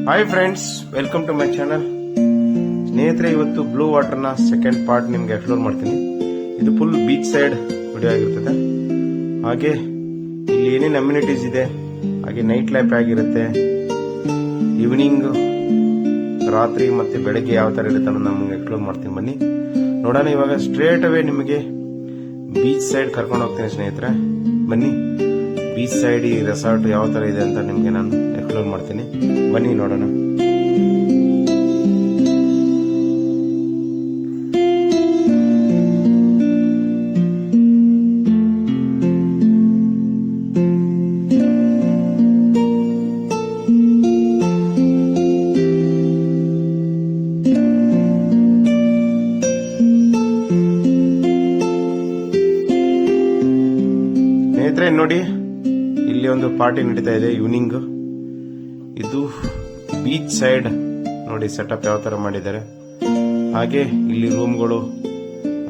Hi friends, welcome to my channel. ಸ್ನೇಹಿತರೆ, ಇವತ್ತು blue ವಾಟರ್ನ ಸೆಕೆಂಡ್ ಪಾರ್ಟ್ ನಿಮ್ಗೆ ಎಕ್ಸ್ಪ್ಲೋರ್ ಮಾಡ್ತೀನಿ. ಇದು ಫುಲ್ ಬೀಚ್ ಸೈಡ್ ವಿಡಿಯೋ ಆಗಿರ್ತದೆ. ಹಾಗೆ ಇಲ್ಲಿ ಏನೇನು ಅಮ್ಯುನಿಟೀಸ್ ಇದೆ, ಹಾಗೆ ನೈಟ್ ಲೈಫ್ ಆಗಿರುತ್ತೆ, ಈವ್ನಿಂಗ್, ರಾತ್ರಿ ಮತ್ತೆ ಬೆಳಗ್ಗೆ ಯಾವ ತರ ಇರುತ್ತೆ ಅನ್ನೋದು ನಮ್ಗೆ ಎಕ್ಸ್ಪ್ಲೋರ್ ಮಾಡ್ತೀನಿ. ಬನ್ನಿ ನೋಡೋಣ. ಇವಾಗ ಸ್ಟ್ರೇಟ್ ಅವೇ ನಿಮಗೆ ಬೀಚ್ ಸೈಡ್ ಕರ್ಕೊಂಡು ಹೋಗ್ತೀನಿ ಸ್ನೇಹಿತರೆ. ಬನ್ನಿ, ಬೀಚ್ ಸೈಡ್ ಈ ರೆಸಾರ್ಟ್ ಯಾವ ತರ ಇದೆ ಅಂತ ನಿಮ್ಗೆ ನಾನು ಎಕ್ಸ್ಪ್ಲೋರ್ ಮಾಡ್ತೀನಿ. ಬನ್ನಿ ನೋಡೋಣ. ಸ್ನೇಹಿತರೆ ನೋಡಿ, ಇಲ್ಲಿ ಒಂದು ಪಾರ್ಟಿ ನಡೀತಾ ಇದೆ ಈವ್ನಿಂಗ್. ಇದು ಬೀಚ್ ಸೈಡ್ ನೋಡಿ ಸೆಟಪ್ ಯಾವ ತರ ಮಾಡಿದ್ದಾರೆ. ಹಾಗೆ ಇಲ್ಲಿ ರೂಮ್ಗಳು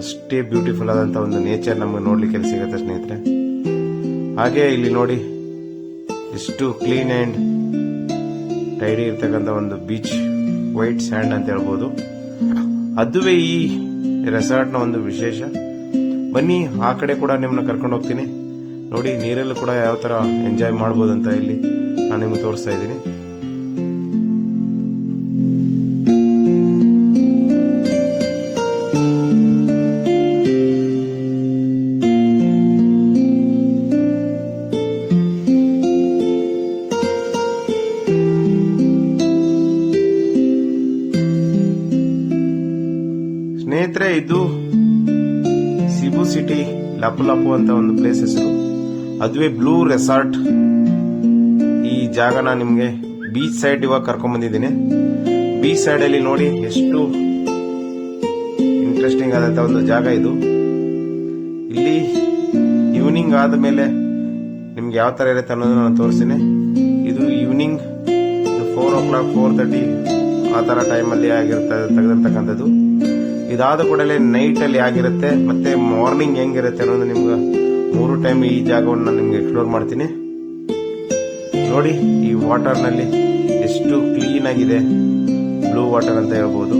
ಅಷ್ಟೇ ಬ್ಯೂಟಿಫುಲ್ ಆದಂತ ಒಂದು ನೇಚರ್ ನಮ್ಗೆ ನೋಡ್ಲಿಕ್ಕೆ ಸಿಗುತ್ತೆ ಸ್ನೇಹಿತರೆ. ಹಾಗೆ ಇಲ್ಲಿ ನೋಡಿ ಎಷ್ಟು ಕ್ಲೀನ್ ಅಂಡ್ ಟೈಡಿ ಇರ್ತಕ್ಕಂಥ ಒಂದು ಬೀಚ್, ವೈಟ್ ಸ್ಯಾಂಡ್ ಅಂತ ಹೇಳ್ಬೋದು. ಅದುವೇ ಈ ರೆಸಾರ್ಟ್ ನ ಒಂದು ವಿಶೇಷ. ಬನ್ನಿ, ಆ ಕಡೆ ಕೂಡ ನಿಮ್ಮನ್ನ ಕರ್ಕೊಂಡು ಹೋಗ್ತೀನಿ. ನೋಡಿ, ನೀರಲ್ಲೂ ಕೂಡ ಯಾವ ತರ ಎಂಜಾಯ್ ಮಾಡಬಹುದು ಅಂತ ಇಲ್ಲಿ ನಾನು ನಿಮ್ಗೆ ತೋರಿಸ್ತಾ ಇದ್ದೀನಿ. ಸ್ನೇಹಿತರೆ, ಇದು ಸಿಬು ಸಿಟಿ ಲಪು ಲಪು ಅಂತ ಒಂದು ಪ್ಲೇಸ್ ಹೆಸರು. ಅದುವೇ ಬ್ಲೂ ರೆಸಾರ್ಟ್. ಈ ಜಾಗನ ನಿಮ್ಗೆ ಬೀಚ್ ಸೈಡ್ ಇವಾಗ ಕರ್ಕೊಂಡ್ ಬಂದಿದ್ದೀನಿ. ಬೀಚ್ ಸೈಡ್ ಅಲ್ಲಿ ನೋಡಿ ಎಷ್ಟು ಇಂಟ್ರೆಸ್ಟಿಂಗ್ ಆದಂತ ಒಂದು ಜಾಗ ಇದು. ಇಲ್ಲಿ ಈವ್ನಿಂಗ್ ಆದ್ಮೇಲೆ ನಿಮ್ಗೆ ಯಾವ ತರ ಇರುತ್ತೆ ಅನ್ನೋದನ್ನ ನಾನು ತೋರಿಸ್ತೀನಿ. ಇದು ಈವ್ನಿಂಗ್ 4 o'clock 4:30 ಆ ತರ ಟೈಮ್ ಅಲ್ಲಿ ತೆಗೆದಿರ್ತಕ್ಕಂಥದ್ದು. ಇದಾದ ಕೂಡಲೇ ನೈಟ್ ಅಲ್ಲಿ ಆಗಿರುತ್ತೆ, ಮತ್ತೆ ಮಾರ್ನಿಂಗ್ ಹೆಂಗಿರುತ್ತೆ ಅನ್ನೋದು ನಿಮ್ಗೆ 3 ಟೈಮ್ ಈ ಜಾಗವನ್ನು ನಾನು ನಿಮ್ಗೆ ಎಕ್ಸ್ಪ್ಲೋರ್ ಮಾಡ್ತೀನಿ. ನೋಡಿ, ಈ ವಾಟರ್ ನಲ್ಲಿ ಎಷ್ಟು ಕ್ಲೀನ್ ಆಗಿದೆ, ಬ್ಲೂ ವಾಟರ್ ಅಂತ ಹೇಳ್ಬೋದು.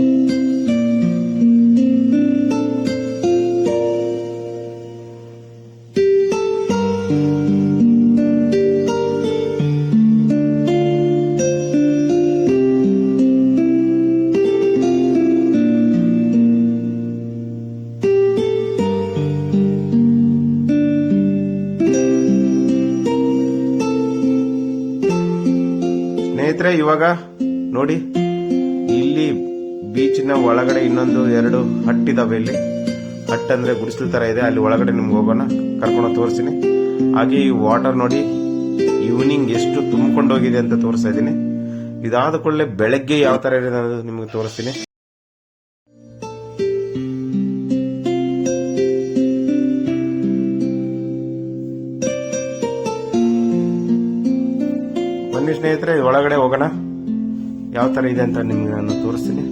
ಸ್ನೇಹಿತರೆ, ಇವಾಗ ನೋಡಿ, ಇಲ್ಲಿ ಬೀಚಿನ ಒಳಗಡೆ ಇನ್ನೊಂದು 2 ಹಟ್ ಇದಾವೆ. ಇಲ್ಲಿ ಹಟ್ ಅಂದ್ರೆ ಗುಡಿಸಲು ತರ ಇದೆ. ಅಲ್ಲಿ ಒಳಗಡೆ ನಿಮ್ಗೆ ಹೋಗೋಣ, ಕರ್ಕೊಂಡು ತೋರಿಸ್ತೀನಿ. ಹಾಗೆ ಈ ವಾಟರ್ ನೋಡಿ ಈವ್ನಿಂಗ್ ಎಷ್ಟು ತುಂಬಿಕೊಂಡೋಗಿದೆ ಅಂತ ತೋರಿಸ್ತಾ ಇದ್ದೀನಿ. ಇದಾದ ಕೂಡಲೇ ಬೆಳಗ್ಗೆ ಯಾವ ತರ ಇದೆ ಅನ್ನೋದು ನಿಮ್ಗೆ ತೋರಿಸ್ತೀನಿ. ಬನ್ನಿ ಸ್ನೇಹಿತರೆ, ಒಳಗಡೆ ಹೋಗೋಣ, ಯಾವ ತರ ಇದೆ ಅಂತ ನಿಮ್ಗೆ ನಾನು ತೋರಿಸ್ತೀನಿ.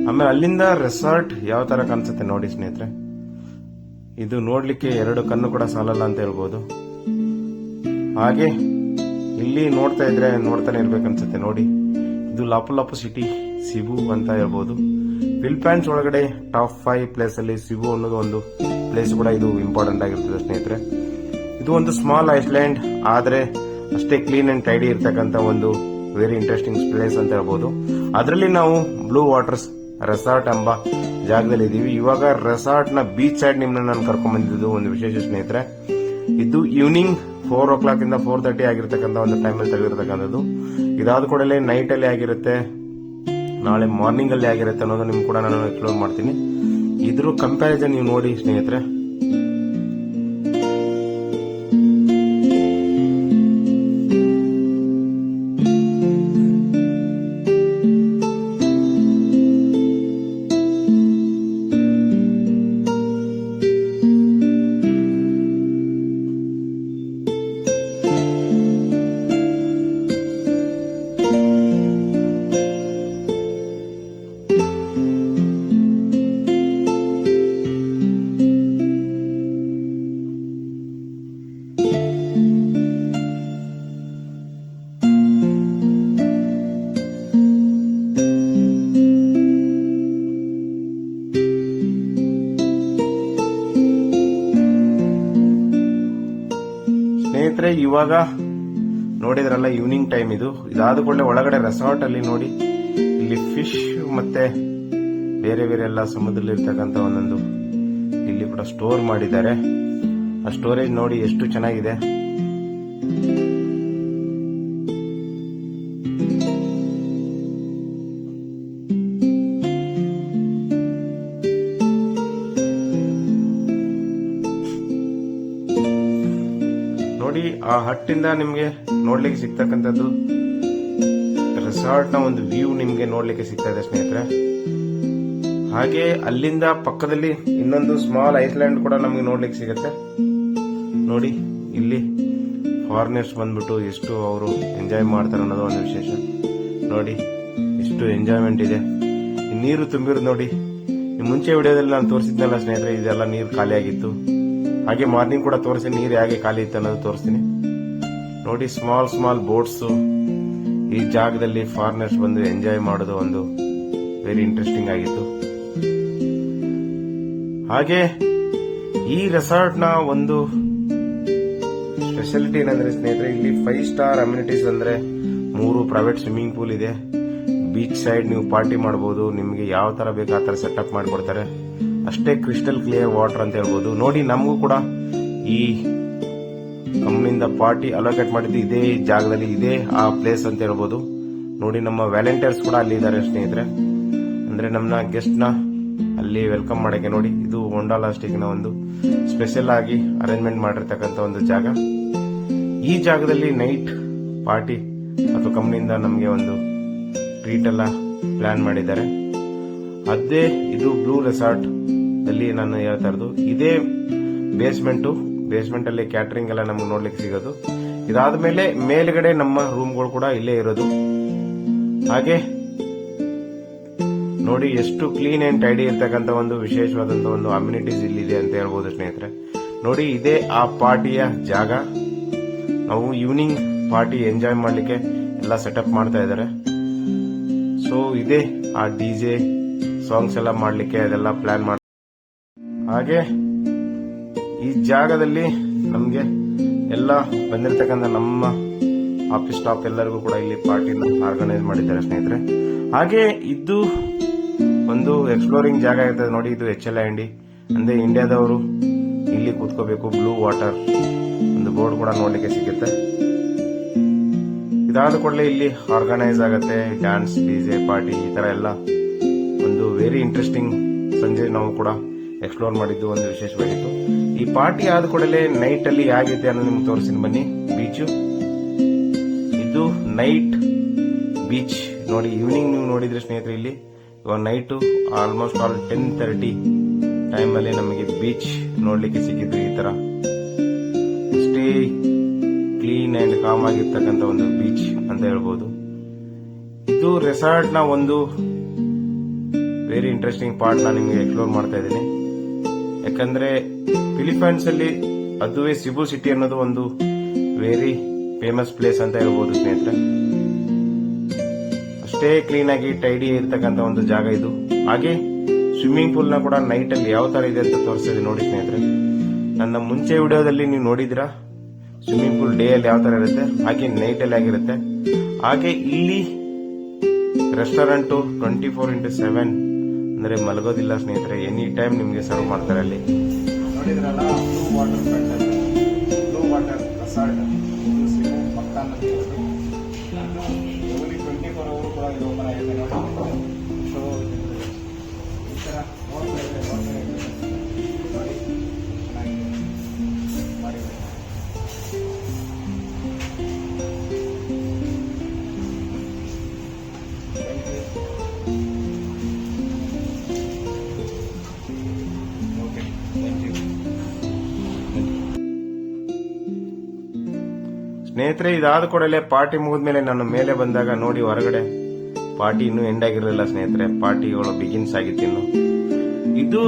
ಆಮೇಲೆ ಅಲ್ಲಿಂದ ರೆಸಾರ್ಟ್ ಯಾವ ತರ ಕಾಣಿಸುತ್ತೆ ನೋಡಿ ಸ್ನೇಹಿತರೆ. ಇದು ನೋಡ್ಲಿಕ್ಕೆ 2 ಕಣ್ಣು ಕೂಡ ಸಾಲಲ್ಲ ಅಂತ ಹೇಳ್ಬೋದು. ಹಾಗೆ ಇಲ್ಲಿ ನೋಡ್ತಾ ಇದ್ರೆ ನೋಡ್ತಾನೆ ಇರ್ಬೇಕನ್ಸುತ್ತೆ. ನೋಡಿ, ಇದು ಲಾಪು ಲಾಪು ಸಿಟಿ ಸಿಬು ಅಂತ ಹೇಳ್ಬೋದು. ಫಿಲಿಪೈನ್ಸ್ ಒಳಗಡೆ ಟಾಪ್ 5 ಪ್ಲೇಸ್ ಅಲ್ಲಿ ಸಿಬು ಅನ್ನೋದು ಒಂದು ಪ್ಲೇಸ್ ಕೂಡ ಇದು ಇಂಪಾರ್ಟೆಂಟ್ ಆಗಿರ್ತದೆ ಸ್ನೇಹಿತರೆ. ಇದು ಒಂದು ಸ್ಮಾಲ್ ಐಲ್ಯಾಂಡ್, ಆದ್ರೆ ಅಷ್ಟೇ ಕ್ಲೀನ್ ಅಂಡ್ ಟೈಡಿ ಇರ್ತಕ್ಕಂಥ ಒಂದು ವೆರಿ ಇಂಟ್ರೆಸ್ಟಿಂಗ್ ಪ್ಲೇಸ್ ಅಂತ ಹೇಳ್ಬೋದು. ಅದರಲ್ಲಿ ನಾವು ಬ್ಲೂ ವಾಟರ್ಸ್ ರೆಸಾರ್ಟ್ ಎಂಬ ಜಾಗದಲ್ಲಿ ಇದೀವಿ. ಇವಾಗ ರೆಸಾರ್ಟ್ ನ ಬೀಚ್ ಸೈಡ್ ನಿಮ್ಮನ್ನ ನಾನು ಕರ್ಕೊಂಡ್ ಬಂದಿದ್ದು ಒಂದು ವಿಶೇಷ ಸ್ನೇಹಿತರೆ. ಇದು ಈವ್ನಿಂಗ್ 4 o'clock ಇಂದ 4:30 ಆಗಿರ್ತಕ್ಕಂಥ ಒಂದು ಟೈಮ್ ಅಲ್ಲಿ ತೆಗೆದಿರ್ತಕ್ಕಂಥದ್ದು. ಇದಾದ ಕೂಡಲೇ ನೈಟ್ ಅಲ್ಲಿ ಆಗಿರುತ್ತೆ, ನಾಳೆ ಮಾರ್ನಿಂಗ್ ಅಲ್ಲಿ ಆಗಿರುತ್ತೆ ಅನ್ನೋದು ನಿಮ್ಗೆ ಕೂಡ ನಾನು ಎಕ್ಸ್ಪ್ಲೋರ್ ಮಾಡ್ತೀನಿ. ಇದ್ರ ಕಂಪ್ಯಾರಿಸನ್ ನೀವು ನೋಡಿ ಸ್ನೇಹಿತರೆ. ಸ್ನೇಹಿತರೆ ಇವಾಗ ನೋಡಿದ್ರಲ್ಲ ಈವ್ನಿಂಗ್ ಟೈಮ್ ಇದಾದ ಕೂಡಲೇ ಒಳಗಡೆ ರೆಸಾರ್ಟ್ ಅಲ್ಲಿ ನೋಡಿ ಇಲ್ಲಿ ಫಿಶ್ ಮತ್ತೆ ಬೇರೆ ಬೇರೆ ಎಲ್ಲ ಸಮುದ್ರದಲ್ಲಿ ಇರ್ತಕ್ಕಂಥ ಒಂದೊಂದು ಇಲ್ಲಿ ಕೂಡ ಸ್ಟೋರ್ ಮಾಡಿದ್ದಾರೆ. ಆ ಸ್ಟೋರೇಜ್ ನೋಡಿ ಎಷ್ಟು ಚೆನ್ನಾಗಿದೆ. ನೋಡಿ ಆ ಹಟ್ಟಿಂದ ನಿಮ್ಗೆ ನೋಡ್ಲಿಕ್ಕೆ ಸಿಗ್ತಕ್ಕಂಥದ್ದು ರೆಸಾರ್ಟ್ ನ ಒಂದು ವ್ಯೂ ನಿಮ್ಗೆ ನೋಡ್ಲಿಕ್ಕೆ ಸಿಗ್ತಾ ಇದೆ ಸ್ನೇಹಿತರೆ. ಹಾಗೆ ಅಲ್ಲಿಂದ ಪಕ್ಕದಲ್ಲಿ ಇನ್ನೊಂದು ಸ್ಮಾಲ್ ಐಸ್ಲ್ಯಾಂಡ್ ಕೂಡ ನಮ್ಗೆ ನೋಡ್ಲಿಕ್ಕೆ ಸಿಗುತ್ತೆ. ನೋಡಿ ಇಲ್ಲಿ ಫಾರಿನರ್ಸ್ ಬಂದ್ಬಿಟ್ಟು ಎಷ್ಟು ಅವರು ಎಂಜಾಯ್ ಮಾಡ್ತಾರೆ ಅನ್ನೋದು ಒಂದು ವಿಶೇಷ. ನೋಡಿ ಎಷ್ಟು ಎಂಜಾಯ್ಮೆಂಟ್ ಇದೆ. ಈ ನೀರು ತುಂಬಿರೋದು ನೋಡಿ. ಮುಂಚೆ ವಿಡಿಯೋದಲ್ಲಿ ನಾನು ತೋರಿಸಿದ್ನಲ್ಲ ಸ್ನೇಹಿತರೆ, ಇದೆಲ್ಲ ನೀರು ಖಾಲಿ ಆಗಿತ್ತು. ಹಾಗೆ ಮಾರ್ನಿಂಗ್ ಕೂಡ ತೋರಿಸಿ ನೀರು ಹೇಗೆ ಖಾಲಿ ಇತ್ತು ಅನ್ನೋದು ತೋರಿಸ್ತೀನಿ. ನೋಡಿ ಸ್ಮಾಲ್ ಸ್ಮಾಲ್ ಬೋಟ್ಸ್ ಈ ಜಾಗದಲ್ಲಿ ಫಾರಿನರ್ಸ್ ಬಂದು ಎಂಜಾಯ್ ಮಾಡೋದು ಒಂದು ವೆರಿ ಇಂಟ್ರೆಸ್ಟಿಂಗ್ ಆಗಿತ್ತು. ಹಾಗೆ ಈ ರೆಸಾರ್ಟ್ ನ ಒಂದು ಸ್ಪೆಷಾಲಿಟಿ ಏನಂದ್ರೆ ಸ್ನೇಹಿತರೆ, ಇಲ್ಲಿ 5 ಸ್ಟಾರ್ ಅಮ್ಯುನಿಟೀಸ್ ಅಂದ್ರೆ 3 ಪ್ರೈವೇಟ್ ಸ್ವಿಮ್ಮಿಂಗ್ ಪೂಲ್ ಇದೆ. ಬೀಚ್ ಸೈಡ್ ನೀವು ಪಾರ್ಟಿ ಮಾಡಬಹುದು. ನಿಮಗೆ ಯಾವ ತರ ಬೇಕು ಆ ತರ ಸೆಟಪ್ ಮಾಡಿಕೊಡ್ತಾರೆ. ಅಷ್ಟೇ ಕ್ರಿಸ್ಟಲ್ ಕ್ಲಿಯರ್ ವಾಟರ್ ಅಂತ ಹೇಳ್ಬೋದು. ನೋಡಿ ನಮಗೂ ಕೂಡ ಈ ಕಂಪ್ನಿಯಿಂದ ಪಾರ್ಟಿ ಅಲೋಕೇಟ್ ಮಾಡಿದ್ದು ಇದೇ ಜಾಗದಲ್ಲಿ, ಇದೇ ಆ ಪ್ಲೇಸ್ ಅಂತ ಹೇಳ್ಬೋದು. ನೋಡಿ ನಮ್ಮ ವ್ಯಾಲೆಂಟಿಯರ್ಸ್ ಕೂಡ ಅಲ್ಲಿ ಇದ್ದಾರೆ ಸ್ನೇಹಿತರೆ. ಅಂದ್ರೆ ನಮ್ಮ ಗೆಸ್ಟ್ ನ ಅಲ್ಲಿ ವೆಲ್ಕಮ್ ಮಾಡಕ್ಕೆ ನೋಡಿ ಇದು ಹೊಂಡಾಲಾಸ್ಟಿಕ್ ನ ಒಂದು ಸ್ಪೆಷಲ್ ಆಗಿ ಅರೇಂಜ್ಮೆಂಟ್ ಮಾಡಿರ್ತಕ್ಕಂಥ ಒಂದು ಜಾಗ. ಈ ಜಾಗದಲ್ಲಿ ನೈಟ್ ಪಾರ್ಟಿ ಅಥವಾ ಕಂಪ್ನಿಯಿಂದ ನಮಗೆ ಒಂದು ಟ್ರೀಟ್ ಎಲ್ಲ ಪ್ಲಾನ್ ಮಾಡಿದ್ದಾರೆ. ಅದೇ ಇದು ಬ್ಲೂ ರೆಸಾರ್ಟ್ ಅಲ್ಲಿ ನಾನು ಹೇಳ್ತಾ ಇರೋದು. ಇದೇ ಬೇಸ್ಮೆಂಟ್ ಅಲ್ಲಿ ಕ್ಯಾಟರಿಂಗ್ ಎಲ್ಲ ನಮ್ಗೆ ನೋಡ್ಲಿಕ್ಕೆ ಸಿಗೋದು. ಇದಾದ್ಮೇಲೆ ಮೇಲ್ಗಡೆ ನಮ್ಮ ರೂಮ್ಗಳು ಕೂಡ ಇಲ್ಲೇ ಇರೋದು. ಹಾಗೆ ನೋಡಿ ಎಷ್ಟು ಕ್ಲೀನ್ ಅಂಡ್ ಟೈಡಿ ಇರ್ತಕ್ಕಂಥ ಒಂದು ವಿಶೇಷವಾದಂತಹ ಒಂದು ಅಮ್ಯುನಿಟೀಸ್ ಇಲ್ಲಿದೆ ಅಂತ ಹೇಳ್ಬೋದು ಸ್ನೇಹಿತರೆ. ನೋಡಿ ಇದೇ ಆ ಪಾರ್ಟಿಯ ಜಾಗ. ನಾವು ಈವ್ನಿಂಗ್ ಪಾರ್ಟಿ ಎಂಜಾಯ್ ಮಾಡ್ಲಿಕ್ಕೆ ಎಲ್ಲ ಸೆಟಪ್ ಮಾಡ್ತಾ ಇದ್ದಾರೆ. ಸೊ ಇದೇ ಆ ಡಿಜೆ ಸಾಂಗ್ಸ್ ಎಲ್ಲ ಮಾಡ್ಲಿಕ್ಕೆ ಅದೆಲ್ಲ ಪ್ಲಾನ್ ಮಾಡಿ. ಹಾಗೆ ಈ ಜಾಗದಲ್ಲಿ ನಮ್ಗೆ ಎಲ್ಲ ಬಂದಿರತಕ್ಕಂಥ ನಮ್ಮ ಆಫೀಸ್ ಸ್ಟಾಫ್ ಎಲ್ಲರಿಗೂ ಕೂಡ ಇಲ್ಲಿ ಪಾರ್ಟಿನ ಆರ್ಗನೈಸ್ ಮಾಡಿದ್ದಾರೆ ಸ್ನೇಹಿತರೆ. ಹಾಗೆ ಇದು ಒಂದು ಎಕ್ಸ್ಪ್ಲೋರಿಂಗ್ ಜಾಗ ಇರ್ತದೆ ನೋಡಿ. ಇದು HLIND ಅಂದ್ರೆ ಇಂಡಿಯಾದವರು ಇಲ್ಲಿ ಕೂತ್ಕೋಬೇಕು. ಬ್ಲೂ ವಾಟರ್ ಒಂದು ಬೋರ್ಡ್ ಕೂಡ ನೋಡ್ಲಿಕ್ಕೆ ಸಿಗುತ್ತೆ. ಇದಾದ ಕೂಡಲೇ ಇಲ್ಲಿ ಆರ್ಗನೈಸ್ ಆಗುತ್ತೆ ಡ್ಯಾನ್ಸ್, ಡಿಜೆ, ಪಾರ್ಟಿ ಈ ತರ ಎಲ್ಲ ಒಂದು ವೆರಿ ಇಂಟ್ರೆಸ್ಟಿಂಗ್. ಸಂಜೆ ನಾವು ಕೂಡ ಎಕ್ಸ್ಪ್ಲೋರ್ ಮಾಡಿದ್ದು ಒಂದು ವಿಶೇಷವಾಗಿತ್ತು. ಈ ಪಾರ್ಟಿ ಆದ ಕೂಡಲೇ ನೈಟ್ ಅಲ್ಲಿ ಹೇಗಿದೆ ಅನ್ನೋ ನಿಮ್ಗೆ ತೋರಿಸ್ತೀನಿ ಬನ್ನಿ. ಬೀಚು ಇದು ನೈಟ್ ಬೀಚ್ ನೋಡಿ. ಈವ್ನಿಂಗ್ ನೀವು ನೋಡಿದ್ರೆ ಸ್ನೇಹಿತರೆ ಇಲ್ಲಿ ಇವಾಗ ನೈಟ್ ಆಲ್ಮೋಸ್ಟ್ 10:30 ಟೈಮ್ ಅಲ್ಲಿ ನಮಗೆ ಬೀಚ್ ನೋಡ್ಲಿಕ್ಕೆ ಸಿಕ್ಕಿದ್ರು. ಈ ತರ ಅಷ್ಟೇ ಕ್ಲೀನ್ ಅಂಡ್ ಕಾಮ್ ಆಗಿರ್ತಕ್ಕಂಥ ಒಂದು ಬೀಚ್ ಅಂತ ಹೇಳ್ಬೋದು. ಇದು ರೆಸಾರ್ಟ್ ನ ಒಂದು ವೆರಿ ಇಂಟ್ರೆಸ್ಟಿಂಗ್ ಪಾರ್ಟ್ ನಾನು ನಿಮಗೆ ಎಕ್ಸ್ಪ್ಲೋರ್ ಮಾಡ್ತಾ ಇದ್ದೀನಿ. ಯಾಕಂದ್ರೆ ಫಿಲಿಪೈನ್ಸ್ ಅಲ್ಲಿ ಅದುವೇ ಸಿಬು ಸಿಟಿ ಅನ್ನೋದು ಒಂದು ವೆರಿ ಫೇಮಸ್ ಪ್ಲೇಸ್ ಅಂತ ಹೇಳ್ಬೋದು ಸ್ನೇಹಿತರೆ. ಅಷ್ಟೇ ಕ್ಲೀನ್ ಆಗಿ ಟೈಡಿ ಇರ್ತಕ್ಕಂಥ ಒಂದು ಜಾಗ ಇದು. ಹಾಗೆ ಸ್ವಿಮ್ಮಿಂಗ್ ಪೂಲ್ ನ ಕೂಡ ನೈಟ್ ಅಲ್ಲಿ ಯಾವ ತರ ಇದೆ ಅಂತ ತೋರಿಸ್ತಿದೆ ನೋಡಿ ಸ್ನೇಹಿತರೆ. ನನ್ನ ಮುಂಚೆ ವಿಡಿಯೋದಲ್ಲಿ ನೀವು ನೋಡಿದಿರಾ ಸ್ವಿಮ್ಮಿಂಗ್ ಪೂಲ್ ಡೇ ಅಲ್ಲಿ ಯಾವ ತರ ಇರುತ್ತೆ, ಹಾಗೆ ನೈಟ್ ಅಲ್ಲಿ ಆಗಿರುತ್ತೆ. ಹಾಗೆ ಇಲ್ಲಿ ರೆಸ್ಟೋರೆಂಟ್ 24x7 ಅಂದ್ರೆ ಮಲಗೋದಿಲ್ಲ ಸ್ನೇಹಿತರೆ. ಎನಿ ಟೈಮ್ ನಿಮ್ಗೆ ಸರ್ವ್ ಮಾಡ್ತಾರೆ ಅಲ್ಲಿ. ನೋಡಿದ್ರಲ್ಲ blue water front, blue water resort ಪಕ್ಕ 24 ಅವರ್ ಕೂಡ ಇದು ಓಪನ್ ಆಗಿದೆ ನೋಡಿ. ಸೊ ಈ ತರ ನೋಡ್ತಾ ಇದೆ ನೋಡಿ ಚೆನ್ನಾಗಿದೆ ಮಾಡಿದೆ. ಸ್ನೇಹಿತರೆ ಇದಾದ ಕೂಡಲೇ ಪಾರ್ಟಿ ಮುಗಿದ್ಮೇಲೆ ನಾನು ಮೇಲೆ ಬಂದಾಗ ನೋಡಿ ಹೊರಗಡೆ ಪಾರ್ಟಿ ಇನ್ನೂ ಎಂಡ್ ಆಗಿರಲಿಲ್ಲ ಸ್ನೇಹಿತರೆ. ಪಾರ್ಟಿಗಳು ಬಿಗಿನ್ಸ್ ಆಗಿತ್ತು ಇನ್ನು. ಇದು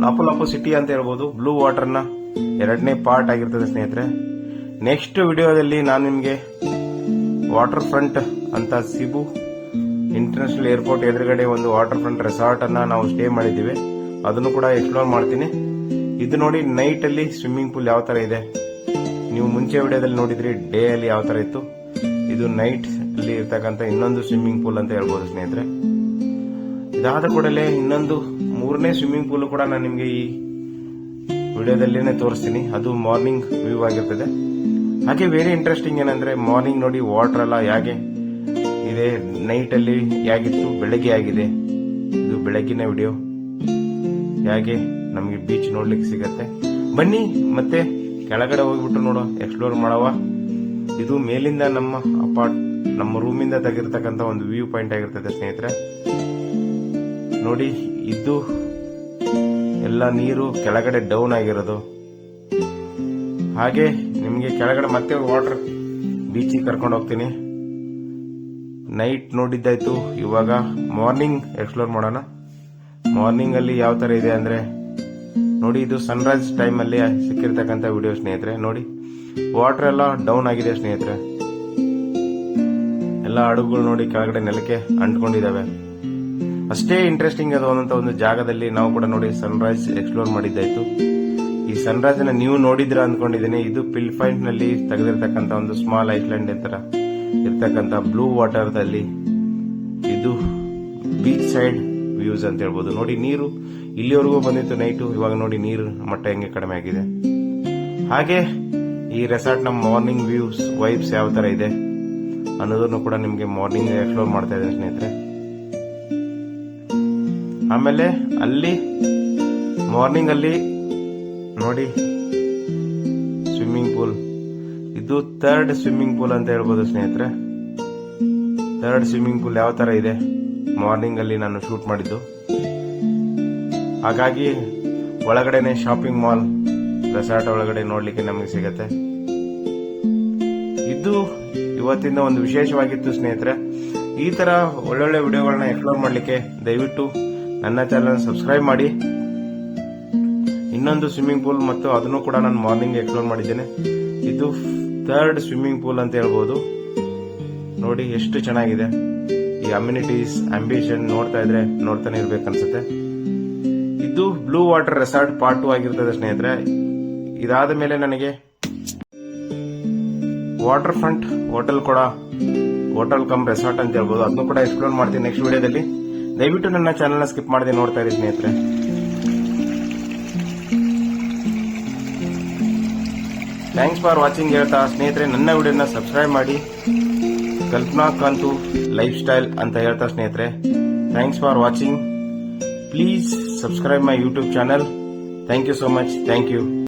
ಲಾಪು ಸಿಟಿ ಅಂತ ಹೇಳ್ಬೋದು. ಬ್ಲೂ ವಾಟರ್ ನ 2ನೇ ಪಾರ್ಟ್ ಆಗಿರ್ತದೆ ಸ್ನೇಹಿತರೆ. ನೆಕ್ಸ್ಟ್ ವಿಡಿಯೋದಲ್ಲಿ ನಾನು ನಿಮಗೆ ವಾಟರ್ ಫ್ರಂಟ್ ಅಂತ ಸಿಬು ಇಂಟರ್ನ್ಯಾಷನಲ್ ಏರ್ಪೋರ್ಟ್ ಎದುರುಗಡೆ ಒಂದು ವಾಟರ್ ಫ್ರಂಟ್ ರೆಸಾರ್ಟ್ ಅನ್ನ ನಾವು ಸ್ಟೇ ಮಾಡಿದ್ದೀವಿ. ಅದನ್ನು ಕೂಡ ಎಕ್ಸ್ಪ್ಲೋರ್ ಮಾಡ್ತೀನಿ. ಇದು ನೋಡಿ ನೈಟ್ ಅಲ್ಲಿ ಸ್ವಿಮ್ಮಿಂಗ್ ಪೂಲ್ ಯಾವ ತರ ಇದೆ ನೀವು ಮುಂಚೆ ವಿಡಿಯೋದಲ್ಲಿ ನೋಡಿದ್ರಿ ಡೇ ಅಲ್ಲಿ ಯಾವ ತರ ಇತ್ತು, ಇದು ನೈಟ್ ಅಲ್ಲಿ ಇರ್ತಕ್ಕಂಥ ಇನ್ನೊಂದು ಸ್ವಿಮ್ಮಿಂಗ್ ಪೂಲ್ ಅಂತ ಹೇಳ್ಬೋದು ಸ್ನೇಹಿತರೆ. ಇದಾದ ಕೂಡಲೇ ಇನ್ನೊಂದು 3ನೇ ಸ್ವಿಮ್ಮಿಂಗ್ ಪೂಲ್ ಕೂಡ ನಾನು ನಿಮಗೆ ಈ ವಿಡಿಯೋದಲ್ಲಿನೇ ತೋರಿಸ್ತೀನಿ. ಅದು ಮಾರ್ನಿಂಗ್ ವ್ಯೂ ಆಗಿರ್ತದೆ. ಹಾಗೆ ವೆರಿ ಇಂಟ್ರೆಸ್ಟಿಂಗ್ ಏನಂದ್ರೆ ಮಾರ್ನಿಂಗ್ ನೋಡಿ ವಾಟರ್ ಎಲ್ಲ ಹೇಗೆ ಇದೆ, ನೈಟ್ ಅಲ್ಲಿ ಹೇಗಿತ್ತು, ಬೆಳಗ್ಗೆ ಆಗಿದೆ. ಇದು ಬೆಳಗಿನ ವಿಡಿಯೋ. ಹೇಗೆ ನಮಗೆ ಬೀಚ್ ನೋಡ್ಲಿಕ್ಕೆ ಸಿಗತ್ತೆ. ಬನ್ನಿ ಮತ್ತೆ ಕೆಳಗಡೆ ಹೋಗ್ಬಿಟ್ಟು ನೋಡೋ, ಎಕ್ಸ್ಪ್ಲೋರ್ ಮಾಡವ. ಇದು ಮೇಲಿಂದ ನಮ್ಮ ರೂಮಿಂದ ತೆಗಿರ್ತಕ್ಕಂಥ ಒಂದು ವ್ಯೂ ಪಾಯಿಂಟ್ ಆಗಿರ್ತದೆ ಸ್ನೇಹಿತರೆ. ನೋಡಿ, ಇದು ಎಲ್ಲ ನೀರು ಕೆಳಗಡೆ ಡೌನ್ ಆಗಿರೋದು. ಹಾಗೆ ನಿಮಗೆ ಕೆಳಗಡೆ ಮತ್ತೆ ವಾಟರ್ ಬೀಚಿಗೆ ಕರ್ಕೊಂಡು ಹೋಗ್ತೀನಿ. ನೈಟ್ ನೋಡಿದ್ದಾಯ್ತು, ಇವಾಗ ಮಾರ್ನಿಂಗ್ ಎಕ್ಸ್ಪ್ಲೋರ್ ಮಾಡೋಣ. ಮಾರ್ನಿಂಗ್ ಅಲ್ಲಿ ಯಾವ ತರ ಇದೆ ಅಂದ್ರೆ ನೋಡಿ, ಇದು ಸನ್ರೈಸ್ ಟೈಮ್ ಅಲ್ಲಿ ಸಿಕ್ಕಿರ್ತಕ್ಕಂಥ ವಿಡಿಯೋ ಸ್ನೇಹಿತರೆ. ನೋಡಿ, ವಾಟರ್ ಎಲ್ಲ ಡೌನ್ ಆಗಿದೆ ಸ್ನೇಹಿತರೆ. ಎಲ್ಲ ಹಡಗುಗಳು ನೋಡಿ ಕೆಳಗಡೆ ನೆಲಕ್ಕೆ ಅಂಟ್ಕೊಂಡಿದ್ದಾವೆ. ಅಷ್ಟೇ ಇಂಟ್ರೆಸ್ಟಿಂಗ್ ಆದಂತ ಒಂದು ಜಾಗದಲ್ಲಿ ನಾವು ಕೂಡ ನೋಡಿ ಸನ್ರೈಸ್ ಎಕ್ಸ್ಪ್ಲೋರ್ ಮಾಡಿದ್ದಾಯ್ತು. ಈ ಸನ್ರೈಸ್ ನ ನೀವು ನೋಡಿದ್ರ ಅಂದ್ಕೊಂಡಿದ್ದೀನಿ. ಇದು ಪಿಲ್ಫೈಂಟ್ ನಲ್ಲಿ ತೆಗೆದಿರ್ತಕ್ಕಂಥ ಒಂದು ಸ್ಮಾಲ್ ಐಲ್ಯಾಂಡ್ ತರ ಇರ್ತಕ್ಕಂಥ ಬ್ಲೂ ವಾಟರ್ ದಲ್ಲಿ ಇದು ಬೀಚ್ ಸೈಡ್ ವ್ಯೂಸ್ ಅಂತ ಹೇಳ್ಬೋದು. ನೋಡಿ, ನೀರು ಇಲ್ಲಿವರೆಗೂ ಬಂದಿತ್ತು ನೈಟು, ಇವಾಗ ನೋಡಿ ನೀರು ಮಟ್ಟ ಹೆಂಗೆ ಕಡಿಮೆ ಆಗಿದೆ. ಹಾಗೆ ಈ ರೆಸಾರ್ಟ್ ನ ಮಾರ್ನಿಂಗ್ ವ್ಯೂಸ್ ವೈಬ್ಸ್ ಯಾವ ತರ ಇದೆ ಅನ್ನೋದನ್ನು ಕೂಡ ನಿಮ್ಗೆ ಮಾರ್ನಿಂಗ್ ಎಕ್ಸ್ಪ್ಲೋರ್ ಮಾಡ್ತಾ ಇದ್ದೇನೆ ಸ್ನೇಹಿತರೆ. ಆಮೇಲೆ ಅಲ್ಲಿ ಮಾರ್ನಿಂಗ್ ಅಲ್ಲಿ ನೋಡಿ ಸ್ವಿಮ್ಮಿಂಗ್ ಪೂಲ್, ಇದು 3rd ಸ್ವಿಮ್ಮಿಂಗ್ ಪೂಲ್ ಅಂತ ಹೇಳ್ಬೋದು ಸ್ನೇಹಿತರೆ. 3rd ಸ್ವಿಮ್ಮಿಂಗ್ ಪೂಲ್ ಯಾವ ತರ ಇದೆ ಮಾರ್ನಿಂಗ್ ಅಲ್ಲಿ ನಾನು ಶೂಟ್ ಮಾಡಿದ್ದು. ಹಾಗಾಗಿ ಒಳಗಡೆನೆ ಶಾಪಿಂಗ್ ಮಾಲ್ ರೆಸಾರ್ಟ್ ಒಳಗಡೆ ನೋಡ್ಲಿಕ್ಕೆ ನಮಗೆ ಸಿಗತ್ತೆ. ಇದು ಇವತ್ತಿನ ಒಂದು ವಿಶೇಷವಾಗಿತ್ತು ಸ್ನೇಹಿತರೆ. ಈ ತರ ಒಳ್ಳೊಳ್ಳೆ ವಿಡಿಯೋಗಳನ್ನ ಎಕ್ಸ್ಪ್ಲೋರ್ ಮಾಡ್ಲಿಕ್ಕೆ ದಯವಿಟ್ಟು ನನ್ನ ಚಾನಲ್ ಸಬ್ಸ್ಕ್ರೈಬ್ ಮಾಡಿ. ಇನ್ನೊಂದು ಸ್ವಿಮ್ಮಿಂಗ್ ಪೂಲ್ ಮತ್ತು ಅದನ್ನು ಕೂಡ ನಾನು ಮಾರ್ನಿಂಗ್ ಎಕ್ಸ್ಪ್ಲೋರ್ ಮಾಡಿದ್ದೇನೆ. ಇದು 3rd ಸ್ವಿಮ್ಮಿಂಗ್ ಪೂಲ್ ಅಂತ ಹೇಳ್ಬೋದು. ನೋಡಿ ಎಷ್ಟು ಚೆನ್ನಾಗಿದೆ. ಈ ಅಮ್ಯುನಿಟೀಸ್ ಅಂಬಿಷನ್ ನೋಡ್ತಾ ಇದ್ರೆ ನೋಡ್ತಾನೆ ಇರ್ಬೇಕನ್ಸುತ್ತೆ. ಇದು ಬ್ಲೂ ವಾಟರ್ ರೆಸಾರ್ಟ್ ಪಾರ್ಟ್ 2 ಆಗಿರ್ತದೆ ಸ್ನೇಹಿತರೆ. ಇದಾದ ಮೇಲೆ ನನಗೆ water front hotel come resort ಅಂತ ಹೇಳ್ಬೋದು, ಅದನ್ನು ಕೂಡ ಎಕ್ಸ್ಪ್ಲೋರ್ ಮಾಡ್ತೀನಿ ನೆಕ್ಸ್ಟ್ ವಿಡಿಯೋದಲ್ಲಿ. ದಯವಿಟ್ಟು ನನ್ನ ಚಾನಲ್ ನ ಸ್ಕಿಪ್ ಮಾಡದೆ ನೋಡ್ತಾ ಇರಿ ಸ್ನೇಹಿತರೆ. ಥ್ಯಾಂಕ್ಸ್ ಫಾರ್ ವಾಚಿಂಗ್ ಹೇಳ್ತಾ ಸ್ನೇಹಿತರೆ, ನನ್ನ ವಿಡಿಯೋನ ಸಬ್ಸ್ಕ್ರೈಬ್ ಮಾಡಿ. ಕಲ್ಪನಾ ಕಾಂತು ಲೈಫ್ ಸ್ಟೈಲ್ ಅಂತ ಹೇಳ್ತಾ ಸ್ನೇಹಿತರೆ, thanks for watching. Please subscribe my YouTube channel. Thank you so much. Thank you.